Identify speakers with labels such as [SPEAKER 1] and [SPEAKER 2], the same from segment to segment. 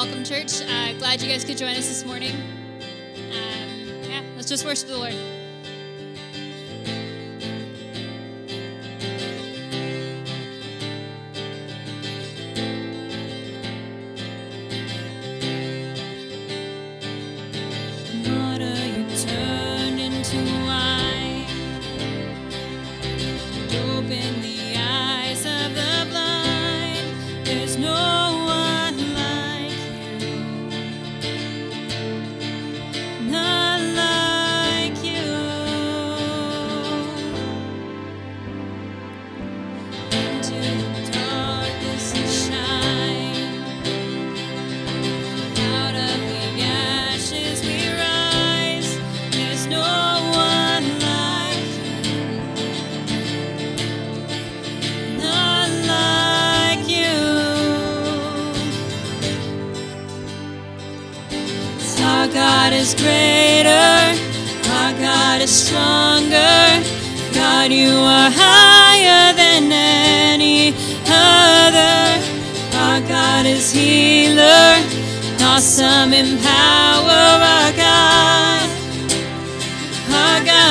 [SPEAKER 1] welcome, church. Glad you guys could join us this morning. Let's just worship the Lord. Water you turned into wine, and open the eyes of the blind. There's no God is greater, our God is stronger. God, you are higher than any other. Our God is healer, awesome in power. Our God, our God.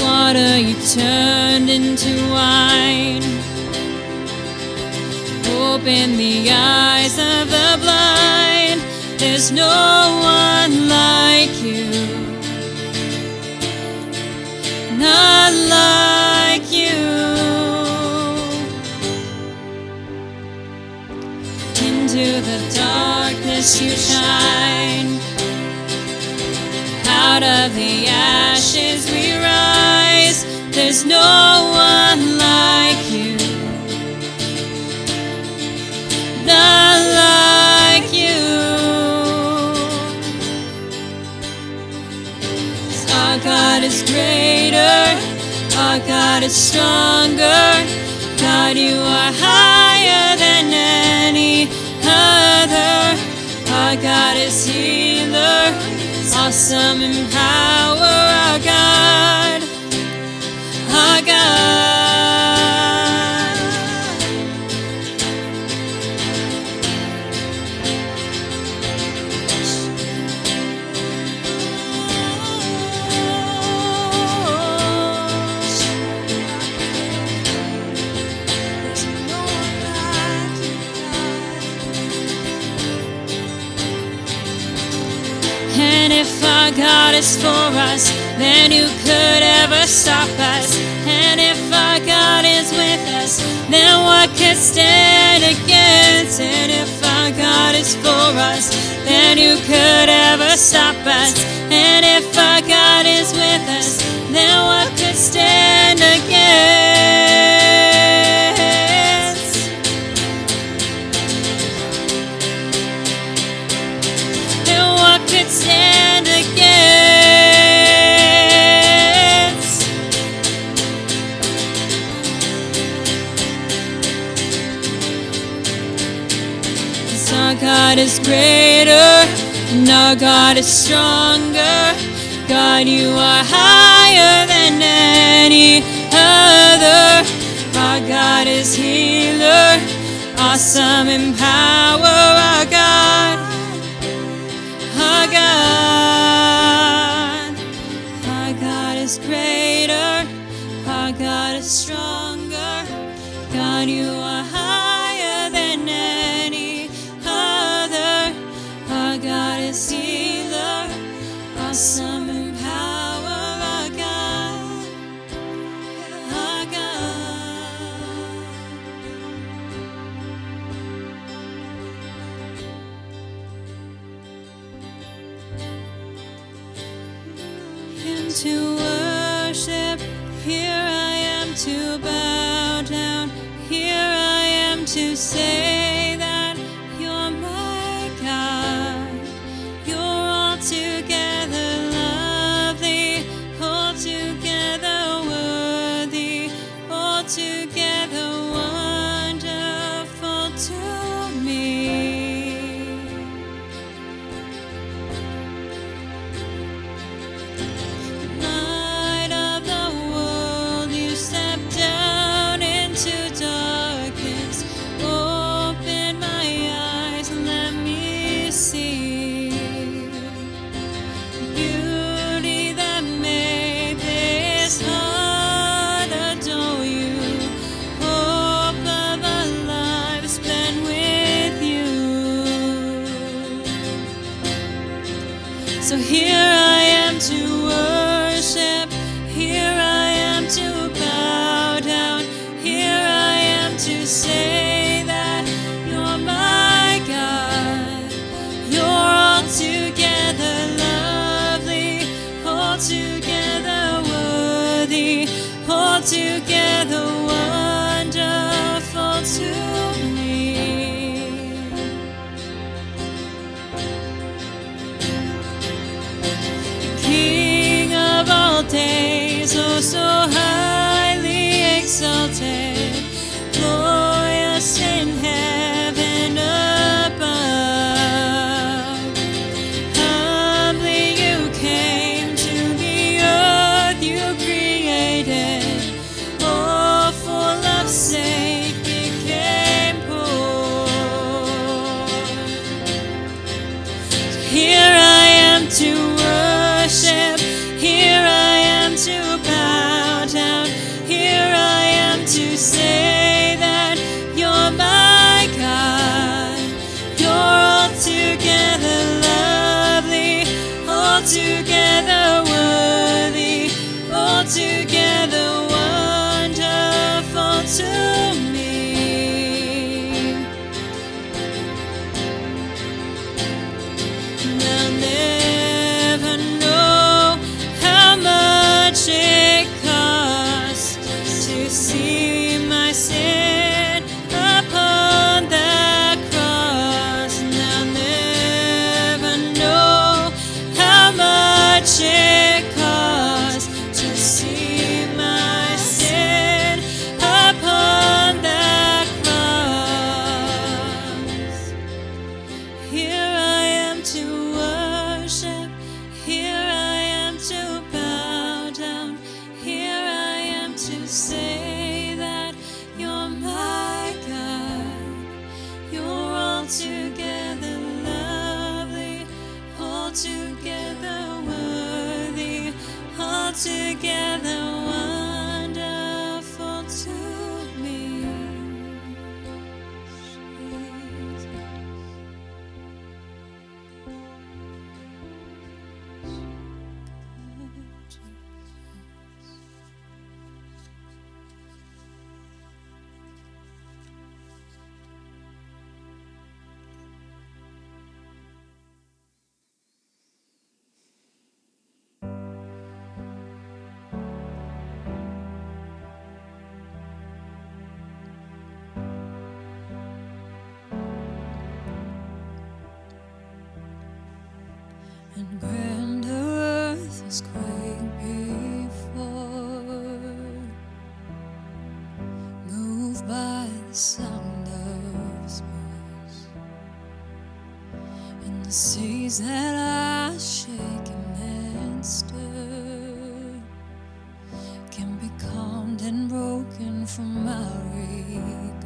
[SPEAKER 1] Water you turned into wine, open the eyes of the blind. There's no one like you, none like you. Into the darkness you shine, out of the ashes we rise. There's no one like you, none like you. Our God is greater, our God is stronger. God, you are higher than any other. Our God is healer, awesome in power. Our God, our God. And if our God is for us, then who could ever stop us? And if our God is with us, then what could stand against? And if our God is for us, then who could ever stop us? And if our God is with us, then what could stand against? And what could stand against? Our God is greater, and our God is stronger. God, you are higher than any other. Our God is healer, awesome in power. Our God, our God. Our God is greater, our God is stronger. God, you are higher than any other. Our God is healer, awesome in power. Our God, our God. And to worship, here I am to bow down. Here I am to say that you're my God. You're altogether lovely, altogether worthy, altogether wonderful to me. altogether wonderful to me. King of all days, oh so highly exalted, glorious in heaven above. Humbly you came to the earth you created, all for love's sake became poor. Here I am to worship, here I am to bow down, here I am to say that you're my God. You're altogether lovely, altogether worthy, altogether wonderful to me. And I'll never know how much it cost to see my sin upon that cross. And I'll never know how much it cost to see my sin upon that cross. Here I am to worship, here I am to bow down, here I am to say that you're my God. You're altogether lovely, altogether worthy, altogether wonderful to me. Jesus. And grander earth has quaked before, moved by the sound of his voice. And the seas that are shaken and stirred can be calmed and broken from our regard.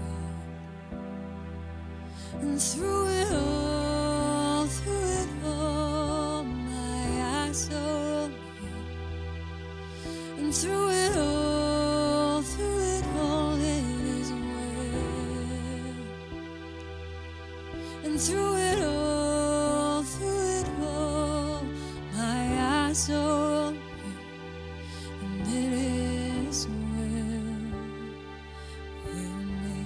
[SPEAKER 1] And through it all, my eyes are on you. And through it all, it is well. And through it all, my eyes are on you. And it is well with me.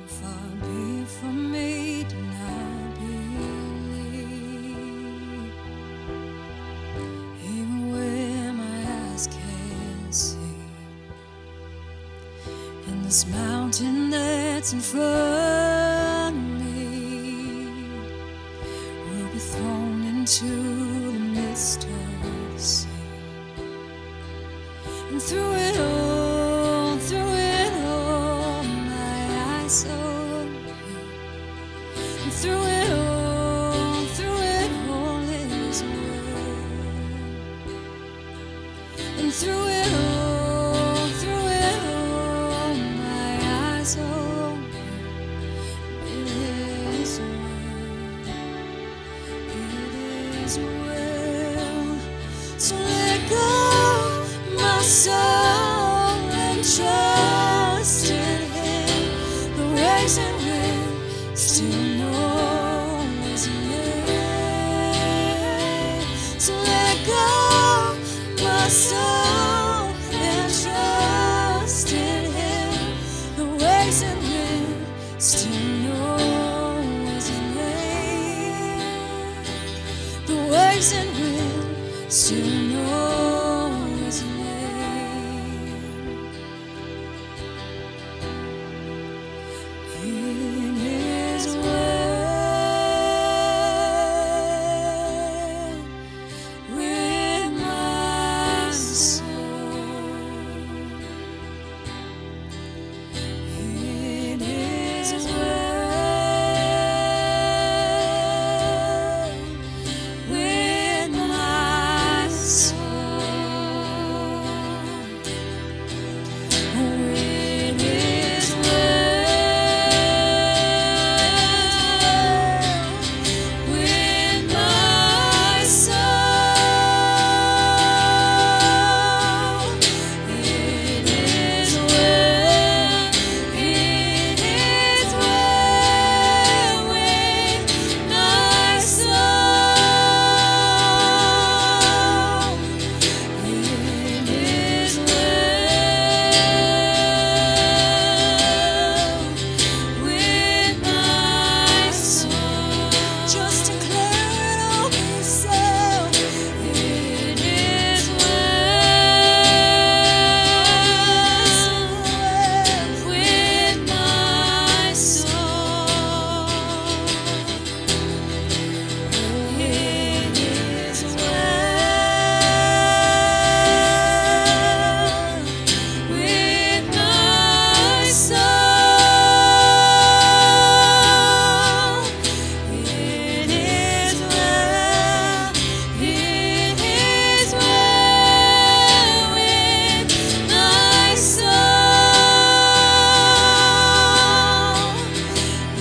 [SPEAKER 1] Far be from me to not believe, even where my eyes can't see. And this mountain that's in front of me will be thrown into the midst of the sea. And through it all, my eyes are on you. And through it all is well. And through it all, my eyes are on you. It is well, it is well. So let go, my soul, and trust in Him. The waves and wind still know His name. So let go, soul and trust in Him. The way and wind still know his name. The waves and wind still know his name. It is well with my soul. It is well with my soul. It is well with my soul. It is well. It is well with my soul. It is well with my soul. Just declare it over yourself. It is well with my soul. It is well with my soul. It is well. It is well with my soul.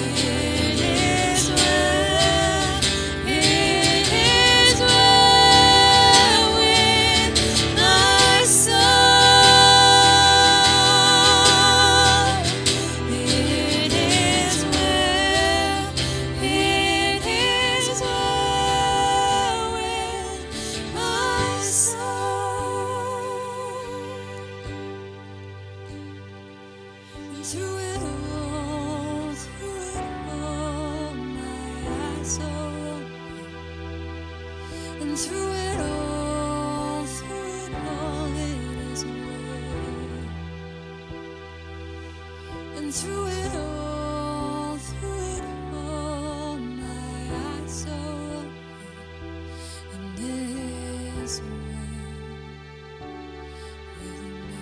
[SPEAKER 1] It is well. It is well with my soul. It is well. It is well with my soul. And through it all, my eyes are open. And through it all, it is well. And through it all, my eyes are open. And it is well with me.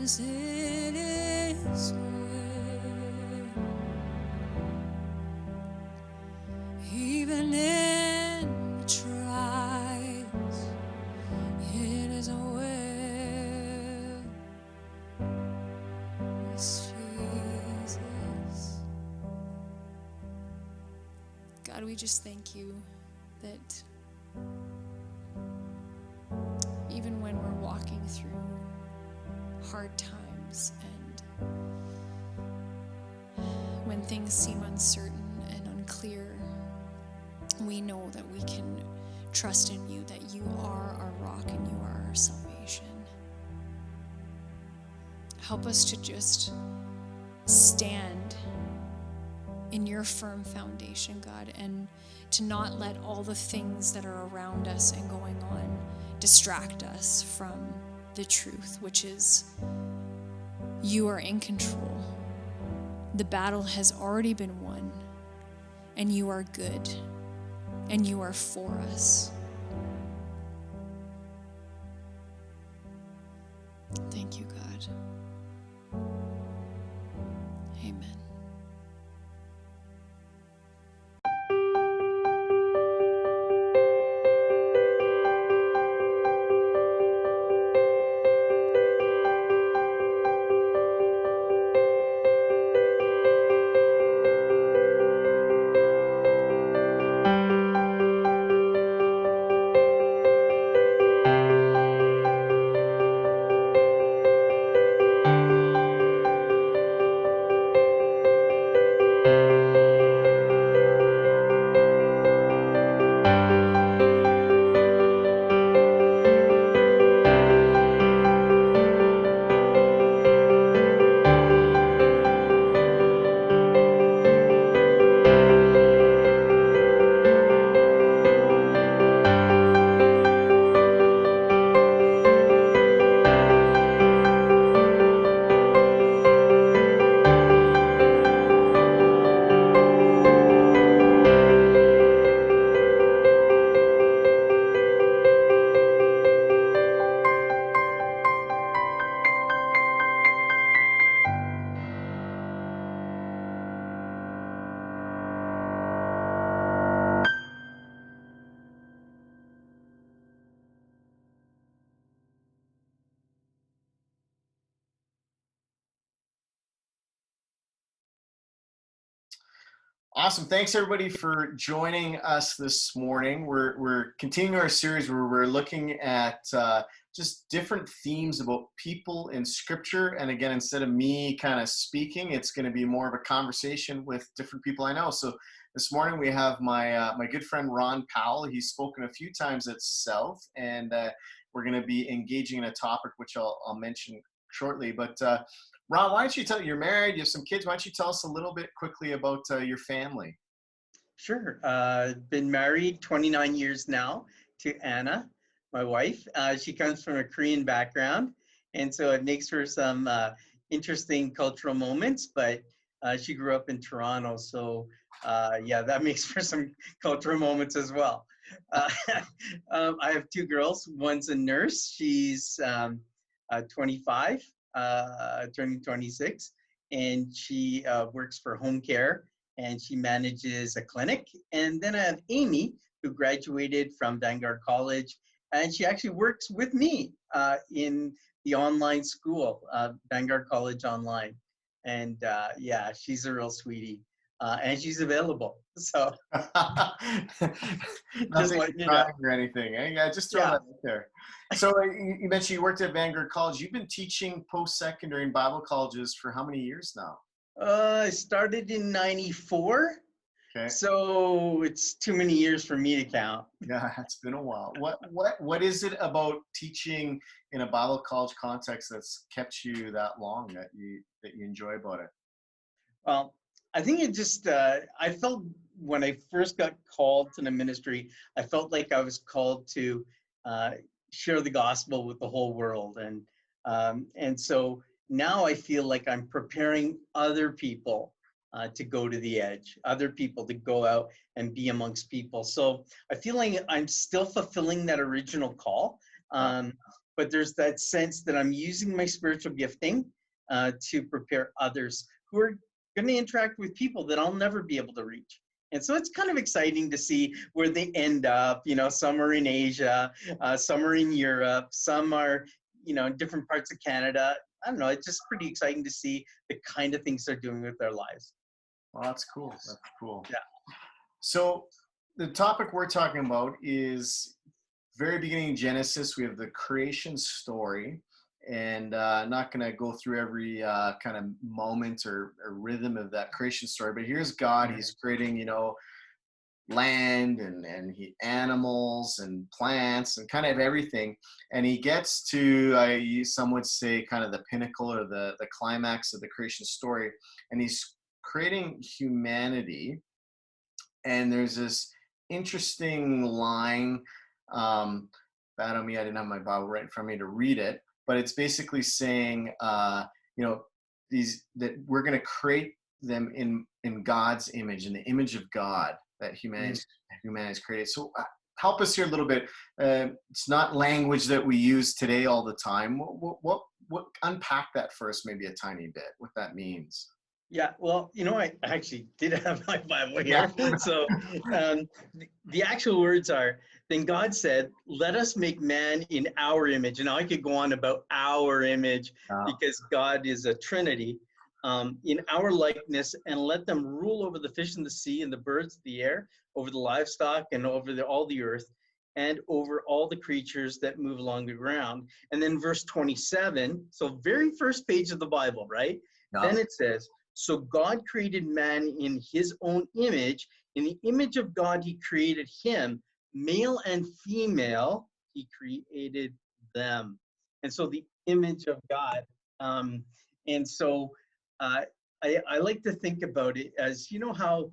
[SPEAKER 1] Yes, it is well. Even in the trials, it is well. Yes, Jesus. God, we just thank you that even when we're walking through hard times and when things seem uncertain and unclear, we know that we can trust in you, that you are our rock and you are our salvation. Help us to just stand in your firm foundation, God, and to not let all the things that are around us and going on distract us from the truth, which is you are in control. The battle has already been won, and you are good, and you are for us. Thank you, God. Amen.
[SPEAKER 2] Awesome. Thanks everybody for joining us this morning. We're continuing our series where we're looking at just different themes about people in Scripture. And again, instead of me kind of speaking, it's going to be more of a conversation with different people I know. So this morning we have my good friend Ron Powell. He's spoken a few times at South, and we're going to be engaging in a topic which I'll mention shortly. But Ron, why don't you tell, you're married, you have some kids, why don't you tell us a little bit quickly about your family?
[SPEAKER 3] Sure. Been married 29 years now to Anna, my wife. She comes from a Korean background, and so it makes for some interesting cultural moments, but she grew up in Toronto, so yeah, that makes for some cultural moments as well. Uh, I have two girls. One's a nurse. She's 25, turning 26, and she works for home care and she manages a clinic. And then I have Amy, who graduated from Vanguard College, and she actually works with me in the online school, Vanguard College Online. And yeah, she's a real sweetie, and she's available. So just
[SPEAKER 2] Nothing
[SPEAKER 3] like you know,
[SPEAKER 2] crying or anything. Eh? Yeah, just throw
[SPEAKER 3] yeah.
[SPEAKER 2] that out there. So you mentioned you worked at Vanguard College. You've been teaching post-secondary and Bible colleges for how many years now?
[SPEAKER 3] I started in '94,
[SPEAKER 2] Okay.
[SPEAKER 3] so it's too many years for me to count.
[SPEAKER 2] Yeah, it's been a while. What is it about teaching in a Bible college context that's kept you that long that you enjoy about it?
[SPEAKER 3] Well, I think it just, I felt when I first got called to the ministry, I felt like I was called to uh, share the gospel with the whole world. And so now I feel like I'm preparing other people to go to the edge, other people to go out and be amongst people. So I feel like I'm still fulfilling that original call.
[SPEAKER 2] Uh,
[SPEAKER 3] Um, but there's that sense that I'm using my spiritual gifting to prepare others who are going to interact with people that I'll never be able to reach. And so it's kind of exciting to see where they end up. You know, some are in Asia, some are in Europe, some are, in different parts of Canada. I don't know. It's just pretty exciting to see the kind of things they're doing with their lives.
[SPEAKER 2] well, that's cool. That's cool.
[SPEAKER 3] Yeah.
[SPEAKER 2] So the topic we're talking about is very beginning in Genesis. We have the creation story, and not going to go through every kind of moment or rhythm of that creation story. But here's God. He's creating, land and animals and plants and kind of everything. And he gets to, some would say, kind of the pinnacle or the climax of the creation story. And he's creating humanity. And there's this interesting line. Bad on me, I didn't have my Bible right in front of me to read it, but it's basically saying, these that we're going to create them in God's image, in the image of God that humanity is created. So help us here a little bit. It's not language that we use today all the time. What unpack that for us, maybe a tiny bit, what that means.
[SPEAKER 3] Yeah, well, I actually did have my Bible
[SPEAKER 2] Yeah.
[SPEAKER 3] here. So the actual words are, then God said, let us make man in our image. And now I could go on about our image because God is a Trinity, in our likeness, and let them rule over the fish in the sea and the birds of the air, over the livestock and over all the earth, and over all the creatures that move along the ground. And then verse 27, so very first page of the Bible, right?
[SPEAKER 2] Yeah.
[SPEAKER 3] Then it says, so God created man in his own image. In the image of God, he created him. Male and female, he created them. And so the image of God. And so I like to think about it as, how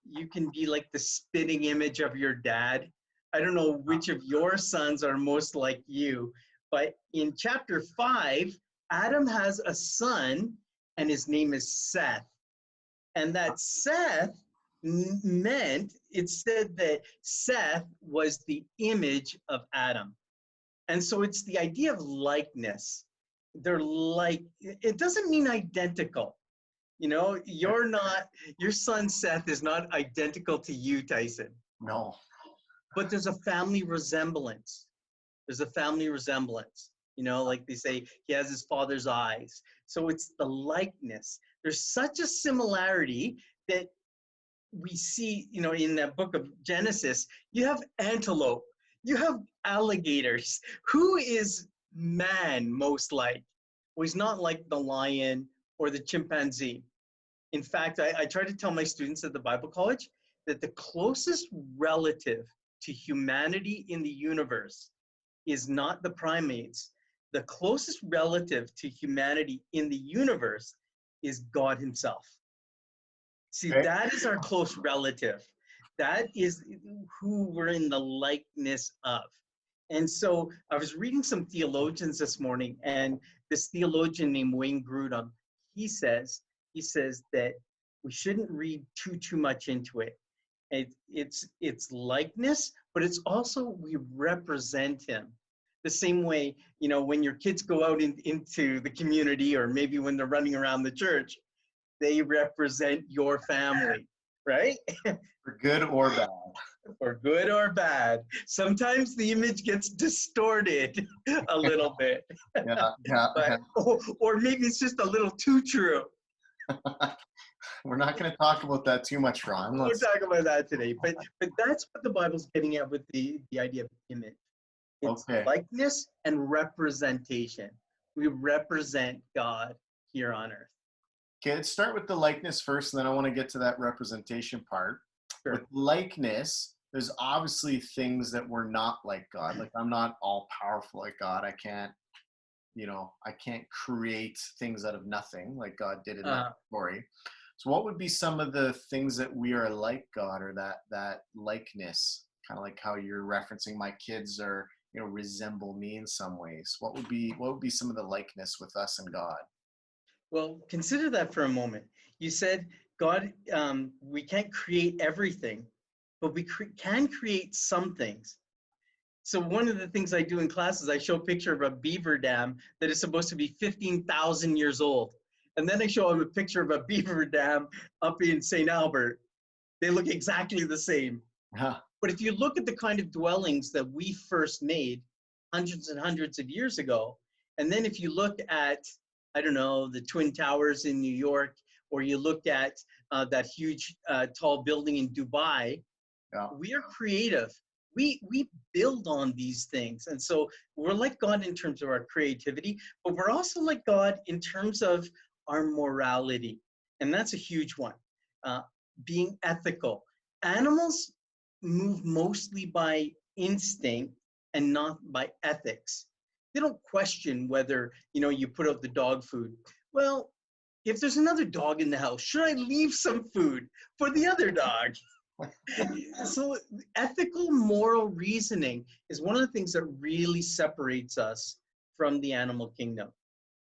[SPEAKER 3] you can be like the spitting image of your dad. I don't know which of your sons are most like you, but in chapter 5, Adam has a son, and his name is Seth. And that Seth it said that Seth was the image of Adam. And so it's the idea of likeness. They're like, it doesn't mean identical. Your son Seth is not identical to you, Tyson.
[SPEAKER 2] No.
[SPEAKER 3] But there's a family resemblance. There's a family resemblance. Like they say, he has his father's eyes. So it's the likeness. There's such a similarity that we see, in the book of Genesis, you have antelope, you have alligators. Who is man most like? Well, he's not like the lion or the chimpanzee. In fact, I try to tell my students at the Bible College that the closest relative to humanity in the universe is not the primates. The closest relative to humanity in the universe is God himself. See,
[SPEAKER 2] Okay.
[SPEAKER 3] that is our close relative. That is who we're in the likeness of. And so I was reading some theologians this morning, and this theologian named Wayne Grudem, he says that we shouldn't read too much into it. It's likeness, but it's also we represent him. The same way, when your kids go out into the community, or maybe when they're running around the church, they represent your family, right?
[SPEAKER 2] For good or bad.
[SPEAKER 3] For good or bad. Sometimes the image gets distorted a little bit.
[SPEAKER 2] Yeah.
[SPEAKER 3] But, or maybe it's just a little too true.
[SPEAKER 2] We're not going to talk about that too much, Ron.
[SPEAKER 3] We'll talk about that today. But that's what the Bible's getting at with the idea of image. It's likeness and representation. We represent God here on earth.
[SPEAKER 2] Okay, let's start with the likeness first, and then I want to get to that representation part.
[SPEAKER 3] Sure.
[SPEAKER 2] With likeness, there's obviously things that we're not like God. Like, I'm not all powerful like God. I can't create things out of nothing like God did in that story. So what would be some of the things that we are like God, or that likeness, kind of like how you're referencing my kids are, resemble me in some ways? What would be some of the likeness with us and God?
[SPEAKER 3] Well, consider that for a moment. You said, God, we can't create everything, but we can create some things. So one of the things I do in class is I show a picture of a beaver dam that is supposed to be 15,000 years old. And then I show them a picture of a beaver dam up in St. Albert. They look exactly the same.
[SPEAKER 2] Huh.
[SPEAKER 3] But if you look at the kind of dwellings that we first made hundreds and hundreds of years ago, and then if you look at, I don't know, the Twin Towers in New York, or you look at that huge tall building in Dubai, we are creative. We build on these things. And so we're like God in terms of our creativity, but we're also like God in terms of our morality. And that's a huge one. Being ethical. Animals move mostly by instinct and not by ethics. They don't question whether, you put out the dog food. Well, if there's another dog in the house, should I leave some food for the other dog? So ethical, moral reasoning is one of the things that really separates us from the animal kingdom.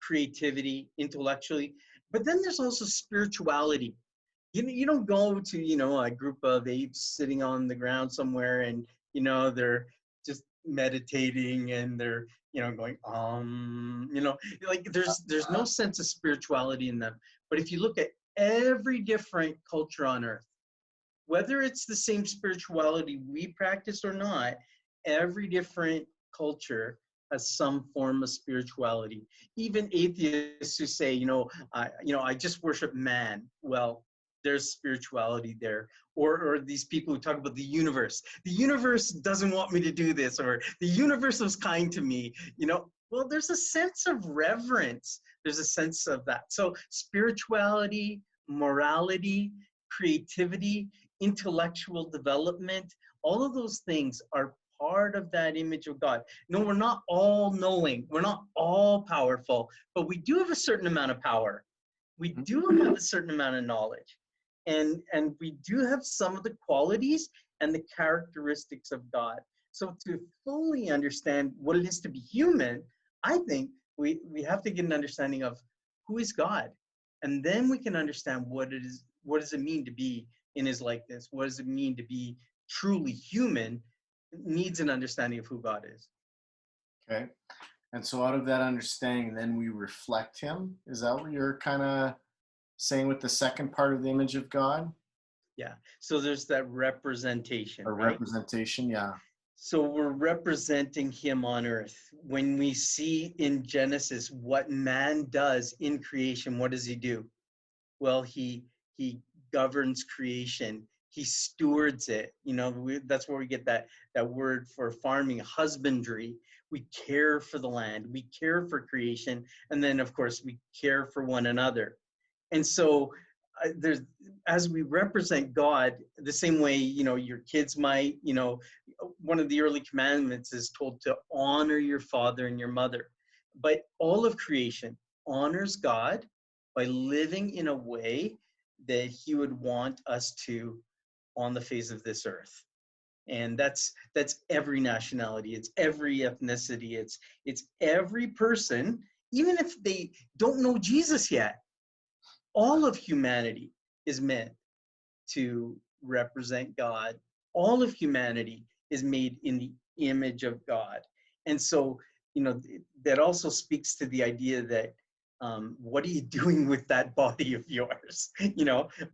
[SPEAKER 3] Creativity, intellectually, but then there's also spirituality. You don't go to, a group of apes sitting on the ground somewhere and, they're just meditating and they're, going, like there's no sense of spirituality in them. But if you look at every different culture on earth, whether it's the same spirituality we practice or not, every different culture has some form of spirituality. Even atheists who say, I just worship man. Well, there's spirituality there. Or these people who talk about the universe. The universe doesn't want me to do this, or the universe was kind to me. Well, there's a sense of reverence. There's a sense of that. So spirituality, morality, creativity, intellectual development, all of those things are part of that image of God. No, we're not all knowing. We're not all powerful, but we do have a certain amount of power. We do have a certain amount of knowledge. And we do have some of the qualities and the characteristics of God. So to fully understand what it is to be human, I think we have to get an understanding of who is God. And then we can understand what does it mean to be in his likeness? What does it mean to be truly human? It needs an understanding of who God is.
[SPEAKER 2] Okay. And so out of that understanding, then we reflect him. Is that what you're kind of saying with the second part of the image of God?
[SPEAKER 3] Yeah. So there's that representation.
[SPEAKER 2] Or representation, yeah.
[SPEAKER 3] So we're representing him on earth. When we see in Genesis what man does in creation, what does he do? Well, he governs creation. he stewards it. That's where we get that word for farming, husbandry. We care for the land, we care for creation, and then of course we care for one another. And so there's, as we represent God the same way, your kids might, one of the early commandments is told to honor your father and your mother. But all of creation honors God by living in a way that he would want us to on the face of this earth. And that's every nationality, it's every ethnicity, it's every person, even if they don't know Jesus yet. All of humanity is meant to represent God. All of humanity is made in the image of God. And so, that also speaks to the idea that what are you doing with that body of yours?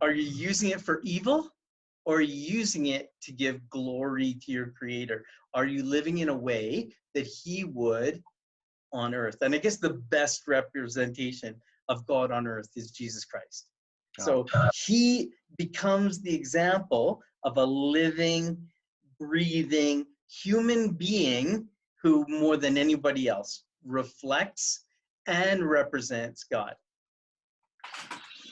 [SPEAKER 3] Are you using it for evil, or are you using it to give glory to your Creator? Are you living in a way that he would on earth? And I guess the best representation of God on earth is Jesus Christ. So he becomes the example of a living, breathing human being who, more than anybody else, reflects and represents God.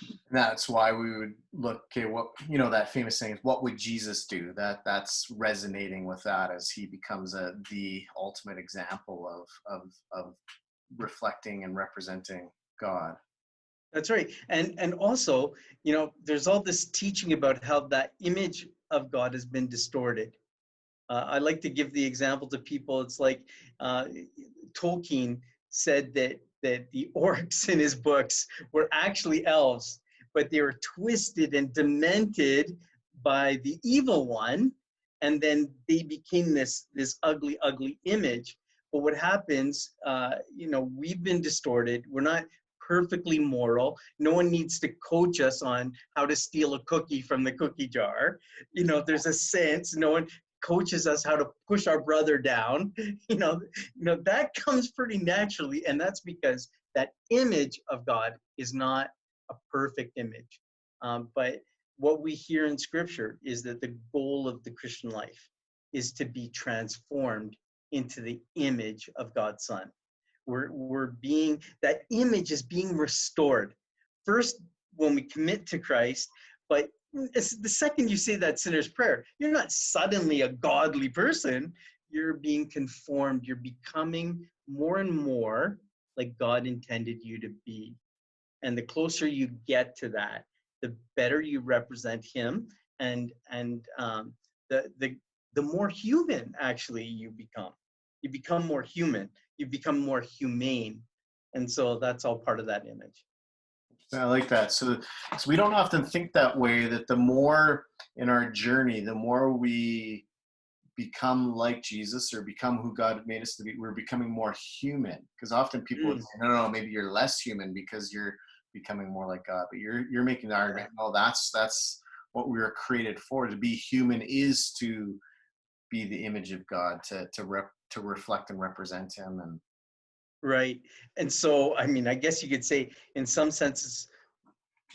[SPEAKER 2] And that's why we would look, okay, what, that famous saying is, what would Jesus do? That's resonating with that as he becomes the ultimate example of reflecting and representing God.
[SPEAKER 3] That's right. And also, there's all this teaching about how that image of God has been distorted. I like to give the example to people. It's like Tolkien said that the orcs in his books were actually elves, but they were twisted and demented by the evil one, and then they became this ugly, ugly image. But what happens, we've been distorted. We're not perfectly moral. No one needs to coach us on how to steal a cookie from the cookie jar. There's a sense. No one coaches us how to push our brother down. That comes pretty naturally, and that's because that image of God is not a perfect image. But what we hear in Scripture is that the goal of the Christian life is to be transformed into the image of God's Son. That image is being restored. First, when we commit to Christ, but the second you say that sinner's prayer, you're not suddenly a godly person. You're being conformed. You're becoming more and more like God intended you to be. And the closer you get to that, the better you represent him, and the more human actually you become. You become more human. You become more humane. And so that's all part of that image.
[SPEAKER 2] I like that. So we don't often think that way, that the more in our journey, the more we become like Jesus or become who God made us to be, we're becoming more human. Because often people would say, no, maybe you're less human because you're becoming more like God. But you're making the argument, no, that's what we were created for. To be human is to be the image of God, to reflect and represent him. And
[SPEAKER 3] right. And so, I mean, I guess you could say in some senses,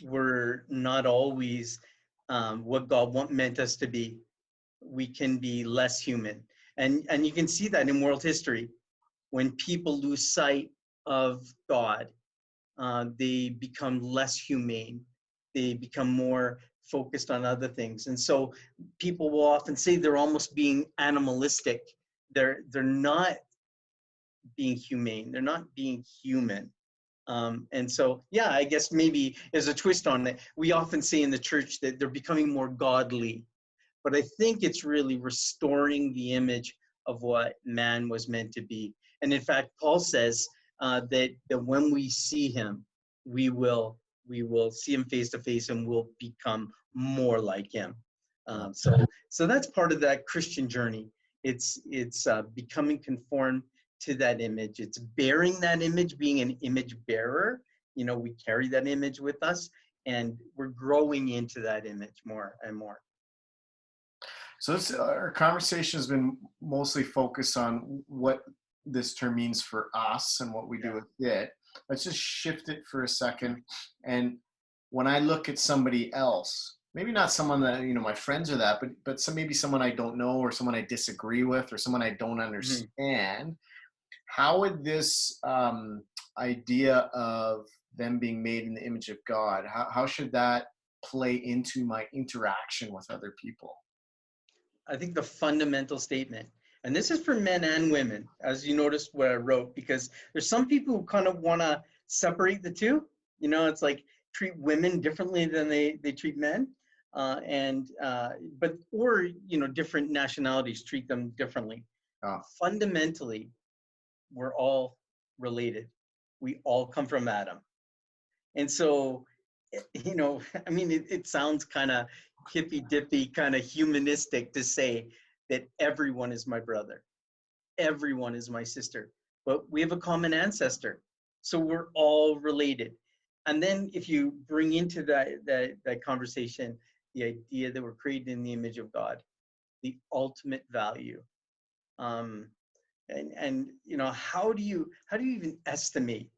[SPEAKER 3] we're not always what God meant us to be. We can be less human. And you can see that in world history. When people lose sight of God, they become less humane. They become more focused on other things. And so people will often say they're almost being animalistic. They're not being humane. They're not being human. And so, yeah, I guess maybe there's a twist on it. We often say in the church that they're becoming more godly, but I think it's really restoring the image of what man was meant to be. And in fact, Paul says that when we see him, we will see him face to face and we'll become more like him. So that's part of that Christian journey. It's becoming conformed to that image. It's bearing that image, being an image bearer. We carry that image with us, and we're growing into that image more and more.
[SPEAKER 2] So our conversation has been mostly focused on what this term means for us and what we do with it. Let's just shift it for a second. And when I look at somebody else, maybe not someone that, my friends are that, but maybe someone I don't know, or someone I disagree with, or someone I don't
[SPEAKER 3] Mhm.
[SPEAKER 2] understand. How would this idea of them being made in the image of God, how should that play into my interaction with other people?
[SPEAKER 3] I think the fundamental statement, and this is for men and women, as you noticed what I wrote, because there's some people who kind of want to separate the two. It's like treat women differently than they treat men, or different nationalities treat them differently.
[SPEAKER 2] Oh,
[SPEAKER 3] Fundamentally, we're all related. We all come from Adam. And so, I mean, it sounds kind of hippy dippy, kind of humanistic to say that everyone is my brother, everyone is my sister, but we have a common ancestor. So we're all related. And then if you bring into that conversation the idea that we're created in the image of God, the ultimate value. Um, and how do you even estimate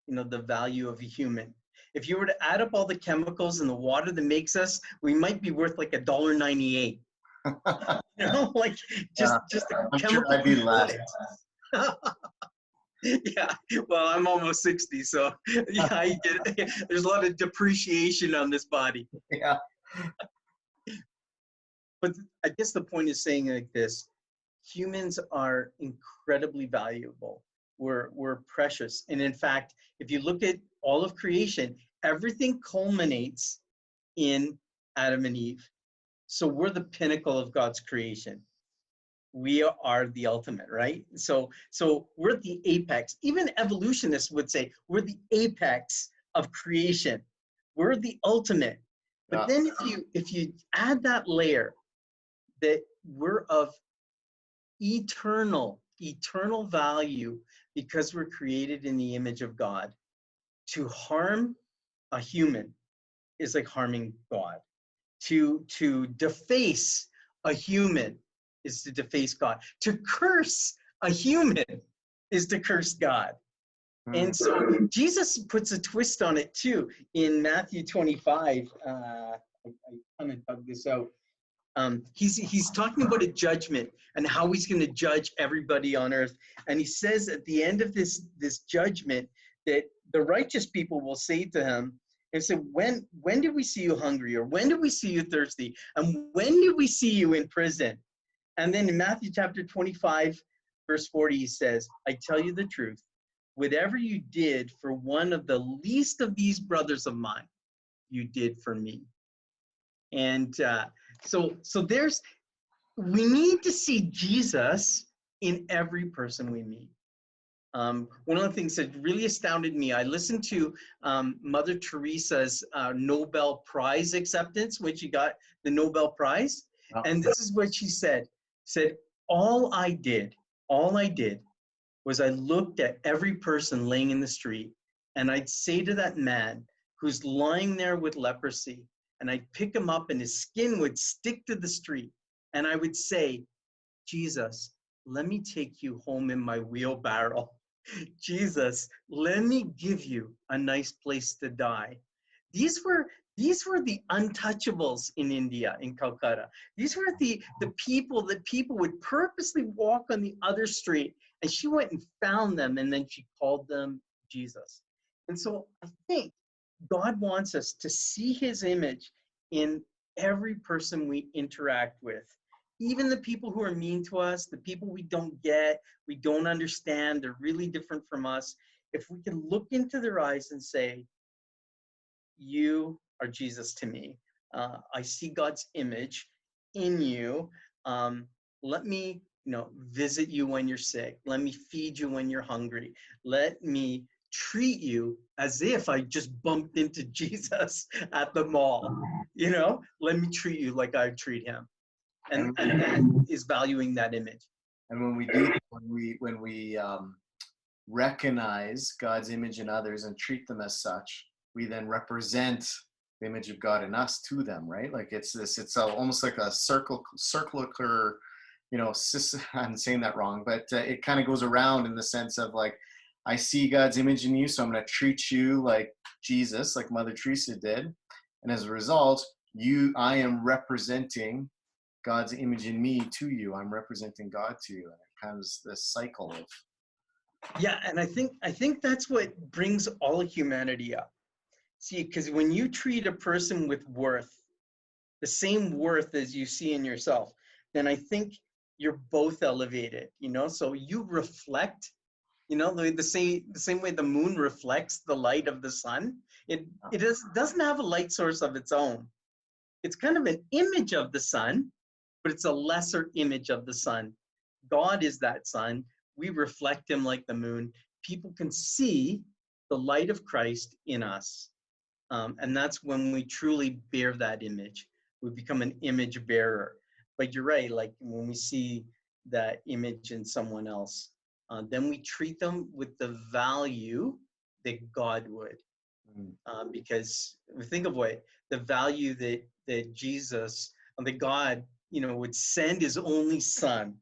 [SPEAKER 3] the value of a human? If you were to add up all the chemicals in the water that makes us, we might be worth like $1.98. Like
[SPEAKER 2] yeah,
[SPEAKER 3] just the
[SPEAKER 2] I'm sure
[SPEAKER 3] chemical
[SPEAKER 2] I'd be less.
[SPEAKER 3] components. Yeah, well, I'm almost 60, so yeah, I get it. There's a lot of depreciation on this body.
[SPEAKER 2] Yeah.
[SPEAKER 3] But I guess the point is saying like this: humans are incredibly valuable. We're precious. And in fact, if you look at all of creation, everything culminates in Adam and Eve. So we're the pinnacle of God's creation. We are the ultimate, right? So we're the apex. Even evolutionists would say we're the apex of creation. We're the ultimate. But
[SPEAKER 2] Yeah.
[SPEAKER 3] then if you add that layer that we're of eternal value because we're created in the image of God. To harm a human is like harming God. To deface a human is to deface God. To curse a human is to curse God.
[SPEAKER 2] Mm.
[SPEAKER 3] And so Jesus puts a twist on it too in Matthew 25. I kind of dug this out. He's talking about a judgment and how he's going to judge everybody on earth. And he says at the end of this judgment that the righteous people will say to him and say, when did we see you hungry, or when did we see you thirsty, and when did we see you in prison? And then in Matthew chapter 25, verse 40, he says, I tell you the truth, whatever you did for one of the least of these brothers of mine, you did for me. And so we need to see Jesus in every person we meet. One of the things that really astounded me, I listened to Mother Teresa's Nobel Prize acceptance when she got the Nobel Prize.
[SPEAKER 2] Oh.
[SPEAKER 3] And this is what she said, all I did was I looked at every person laying in the street, and I'd say to that man who's lying there with leprosy, and I'd pick him up and his skin would stick to the street, and I would say, Jesus, let me take you home in my wheelbarrow. Jesus, let me give you a nice place to die. These were the untouchables in India, in Calcutta. These were the people that people would purposely walk on the other street, and she went and found them, and then she called them Jesus. And so I think God wants us to see his image in every person we interact with. Even the people who are mean to us, the people we don't get, we don't understand, they're really different from us. If we can look into their eyes and say, you are Jesus to me. I see God's image in you. Let me, visit you when you're sick. Let me feed you when you're hungry. Let me treat you as if I just bumped into Jesus at the mall. Let me treat you like I treat him. And that is valuing that image.
[SPEAKER 2] And when we do, when we recognize God's image in others and treat them as such, we then represent the image of God in us to them, right? Like it's almost like a circular, I'm saying that wrong, but it kind of goes around in the sense of like, I see God's image in you, so I'm going to treat you like Jesus, like Mother Teresa did. And as a result, I am representing God's image in me to you. I'm representing God to you. And it comes this cycle of,
[SPEAKER 3] Yeah, and I think that's what brings all humanity up. See, because when you treat a person with worth, the same worth as you see in yourself, then I think you're both elevated, so you reflect, the same way the moon reflects the light of the sun. It doesn't have a light source of its own. It's kind of an image of the sun, but it's a lesser image of the sun. God is that sun. We reflect him like the moon. People can see the light of Christ in us. And that's when we truly bear that image. We become an image bearer. But you're right, like when we see that image in someone else, then we treat them with the value that God would. Because think of what the value that Jesus, that God, would send his only son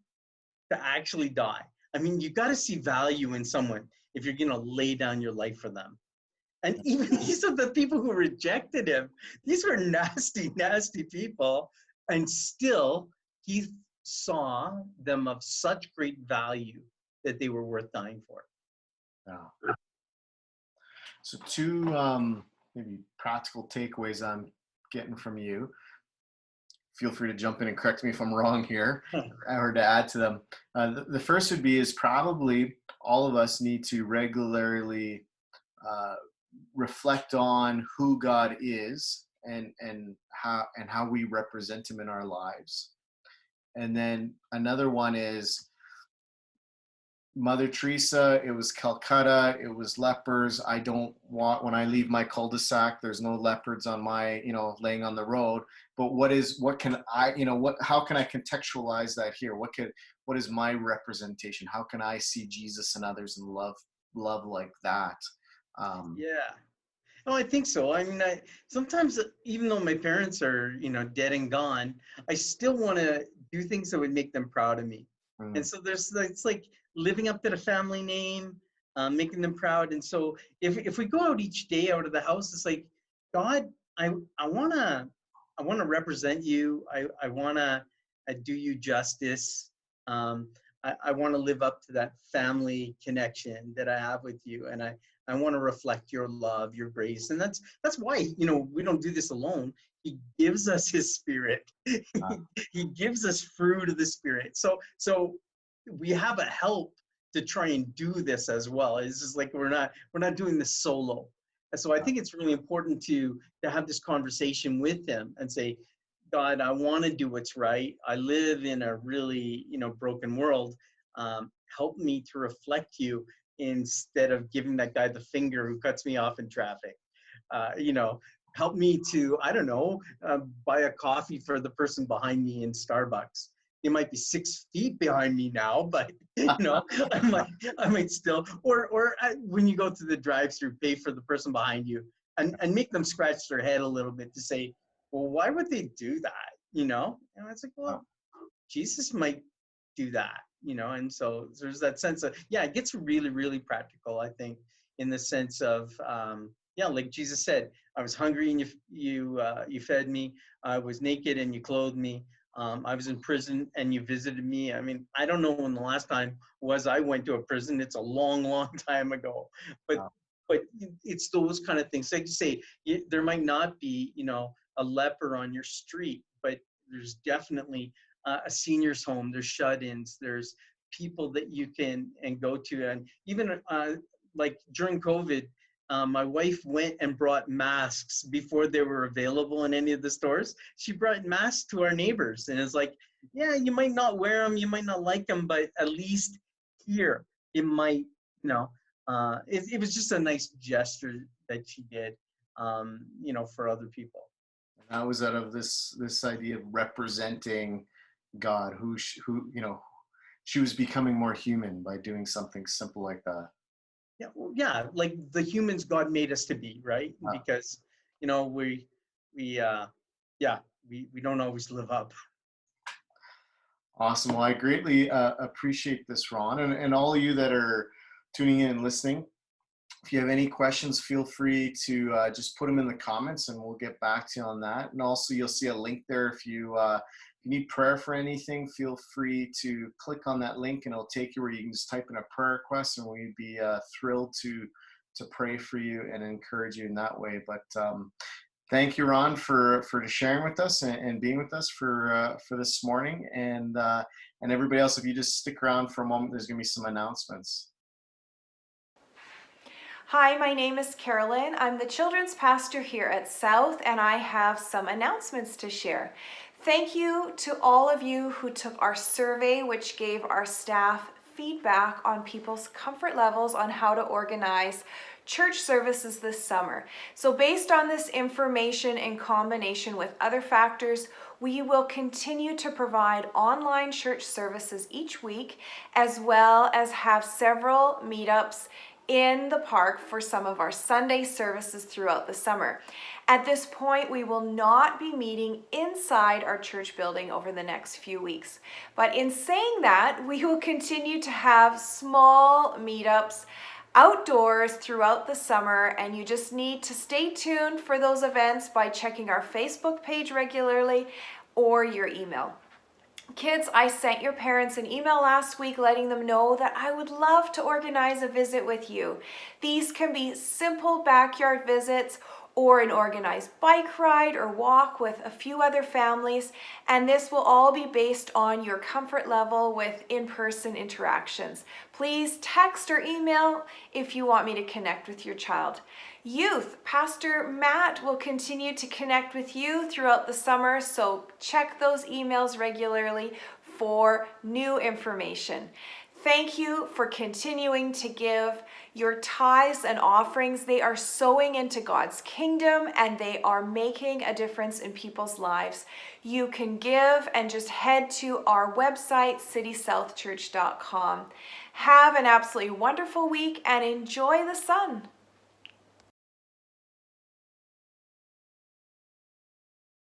[SPEAKER 3] to actually die. I mean, you got to see value in someone if you're going to lay down your life for them. And even these are the people who rejected him. These were nasty, nasty people. And still, he saw them of such great value that they were worth dying for.
[SPEAKER 2] yeah. So two maybe practical takeaways I'm getting from you. Feel free to jump in and correct me if I'm wrong here, or to add to them. The first would be is probably all of us need to regularly reflect on who God is and how we represent him in our lives. And then another one is Mother Teresa, it was Calcutta, it was lepers. I don't want, when I leave my cul-de-sac, there's no leopards on my, laying on the road. But how can I contextualize that here? What is my representation? How can I see Jesus and others and love like that?
[SPEAKER 3] Yeah. Oh, I think so. I mean, sometimes even though my parents are, dead and gone, I still want to do things that would make them proud of me. And so it's like living up to the family name, making them proud. And so if we go out each day out of the house, it's like, God, I wanna represent you. I wanna do you justice. I want to live up to that family connection that I have with you, and I want to reflect your love, your grace. And that's why, we don't do this alone. He gives us his spirit. He gives us fruit of the spirit. So we have a help to try and do this as well. It's just like we're not doing this solo. And so I think it's really important to have this conversation with him and say, God, I want to do what's right. I live in a really, broken world. Help me to reflect you instead of giving that guy the finger who cuts me off in traffic. Help me to, I don't know, buy a coffee for the person behind me in Starbucks. They might be 6 feet behind me now, but I might still, or when you go to the drive-thru, pay for the person behind you and make them scratch their head a little bit to say, well, why would they do that? And it's like, well, Jesus might do that, and so there's that sense of, it gets really, really practical, I think, in the sense of, like Jesus said, I was hungry and you fed me. I was naked and you clothed me. I was in prison and you visited me. I mean, I don't know when the last time was I went to a prison. It's a long, long time ago, but it's those kind of things. Like you say, there might not be, a leper on your street, but there's definitely a senior's home. There's shut-ins. There's people that you can go to. And even like during COVID, my wife went and brought masks before they were available in any of the stores. She brought masks to our neighbors, and it's like, yeah, you might not wear them, you might not like them, but at least here it might, it was just a nice gesture that she did, for other people.
[SPEAKER 2] And that was out of this idea of representing God, who she was becoming more human by doing something simple like that.
[SPEAKER 3] Yeah, like the humans God made us to be, right? Because we don't always live up.
[SPEAKER 2] Awesome. Well, I greatly appreciate this, Ron, and all of you that are tuning in and listening. if you have any questions, feel free to just put them in the comments and we'll get back to you on that. And also you'll see a link there. If you need prayer for anything, feel free to click on that link and it'll take you where you can just type in a prayer request, and we'd be thrilled to pray for you and encourage you in that way. But thank you, Ron, for sharing with us and being with us for this morning. And everybody else, if you just stick around for a moment, there's going to be some announcements.
[SPEAKER 4] Hi, my name is Carolyn. I'm the children's pastor here at South, and I have some announcements to share. Thank you to all of you who took our survey, which gave our staff feedback on people's comfort levels on how to organize church services this summer. So based on this information in combination with other factors, we will continue to provide online church services each week, as well as have several meetups in the park for some of our Sunday services throughout the summer. At this point, we will not be meeting inside our church building over the next few weeks. But in saying that, we will continue to have small meetups outdoors throughout the summer, and you just need to stay tuned for those events by checking our Facebook page regularly or your email. Kids, I sent your parents an email last week letting them know that I would love to organize a visit with you. These can be simple backyard visits or an organized bike ride or walk with a few other families, and this will all be based on your comfort level with in-person interactions. Please text or email if you want me to connect with your child. Youth, Pastor Matt will continue to connect with you throughout the summer, so check those emails regularly for new information. Thank you for continuing to give your tithes and offerings. They are sowing into God's kingdom and they are making a difference in people's lives. You can give and just head to our website, citysouthchurch.com. Have an absolutely wonderful week and enjoy the sun.